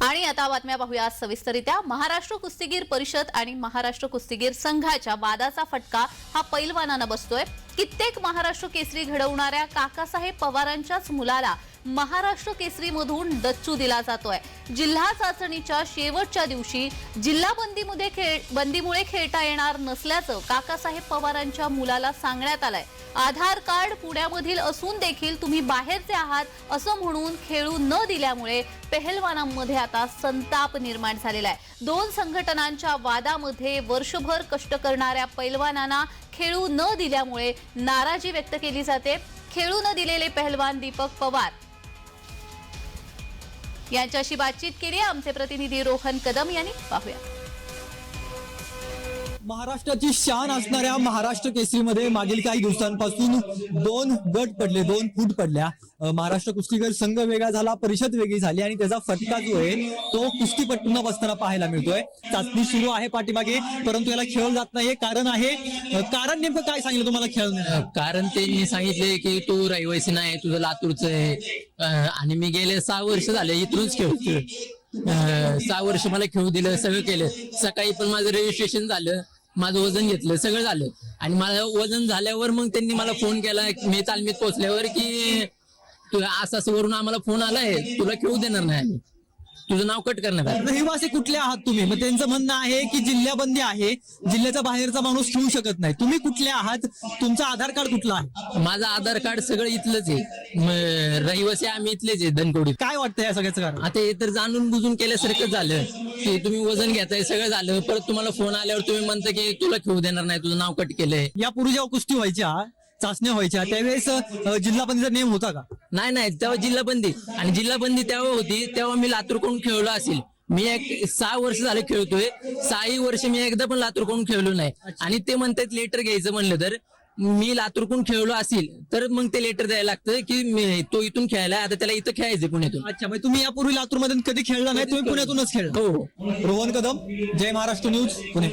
आणि आता बातम्या पाहूया सविस्तररित्या। महाराष्ट्र कुस्तीगीर परिषद आणि महाराष्ट्र कुस्तीगीर संघाच्या वादाचा फटका हा पैलवानांना बसतोय। कित्येक महाराष्ट्र केसरी घडवणाऱ्या काकासाहेब पवारांच्याच मुलाला महाराष्ट्र केसरी मधून डच्चू दिला जातोय। जिल्हा चाचणीच्या शेवटच्या दिवशी जिल्हा बंदीमुळे खेळता येणार नसल्याचं काकासाहेब पवारांच्या मुलाला सांगण्यात आलंय। आधार कार्ड पुण्यामधील असून देखील तुम्ही बाहेरचे आहात असं म्हणून खेळू न दिल्यामुळे पेहलवानांमध्ये आता संताप निर्माण झालेला आहे। दोन संघटनांच्या वादामध्ये वर्षभर कष्ट करणाऱ्या पैलवानांना खेळू न दिल्यामुळे नाराजी व्यक्त केली जाते। खेळू न दिलेले पेहलवान दीपक पवार यांच्याशी बातचीत केली आमचे प्रतिनिधी रोहन कदम यांनी। पाहूया। महाराष्ट्राची शान असणाऱ्या महाराष्ट्र केसरीमध्ये मागील काही दिवसांपासून दोन गट पडले, दोन फूट पडल्या। महाराष्ट्र कुस्तीगीर संघ वेगळा झाला, परिषद वेगळी झाली आणि त्याचा फटका जो आहे तो कुस्तीपटूंना बसताना पाहायला मिळतोय। चाचणी सुरू आहे पाठीमागे, परंतु याला खेळलं जात नाहीये। कारण आहे, कारण नेमकं काय सांगितलं तुम्हाला खेळणं? कारण त्यांनी सांगितले की तू रहिवासी नाही, तुझं लातूरचं आहे आणि मी गेले 6 वर्ष झाले इथूनच खेळतोय। 6 वर्ष मला खेळू दिलं, सगळं केलं। सकाळी पण माझं रजिस्ट्रेशन झालं, माझं वजन घेतलं, सगळं झालं आणि माझं वजन झाल्यावर मग त्यांनी मला फोन केला मी तालमीत पोहोचल्यावर की तुला असं वरून आम्हाला फोन आलाय, तुला खेळू देणार नाही आम्ही, तुझं नाव कट करणार आहे। रहिवासी कुठले आहात तुम्ही? मग त्यांचं म्हणणं आहे की जिल्हाबंदी आहे, जिल्ह्याचा बाहेरचा माणूस खेळू शकत नाही। तुम्ही कुठले आहात? तुमचं आधार कार्ड कुठलं आहे? माझं आधार कार्ड सगळं इथलंच आहे, रहिवासी आम्ही इथलेच आहे धनकवडी। काय वाटतं या सगळ्याचं कारण? आता हे तर जाणून बुजून केल्यासारखं झालं की तुम्ही वजन घेताय, सगळं झालं, परत तुम्हाला फोन आल्यावर तुम्ही म्हणता की तुला खेळू देणार नाही, तुझं नाव कट केलंय। यापूर्वी जेव्हा कुस्ती व्हायच्या, चाचण्या व्हायच्या, त्यावेळेस जिल्हाबंदीचा नियम होता का? नाही, तेव्हा जिल्हाबंदी आणि जिल्हाबंदी तेव्हा होती, तेव्हा मी लातूरकडून खेळलो असेल। मी 6 वर्ष झाले खेळतोय, 6 वर्ष मी एकदा पण लातूरकडून खेळलो नाही। आणि ते म्हणतात लेटर घ्यायचं म्हणलं तर मी लातूरकडून खेळलो असेल तर मग ते लेटर द्यायला लागतं की तो इथून खेळायला, आता त्याला इथं खेळायचं पुण्यातून। अच्छा, म्हणजे तुम्ही यापूर्वी लातूरमध्ये कधी खेळला नाही, तुम्ही पुण्यातूनच खेळला? हो। रोहन कदम, जय महाराष्ट्र न्यूज, पुणे।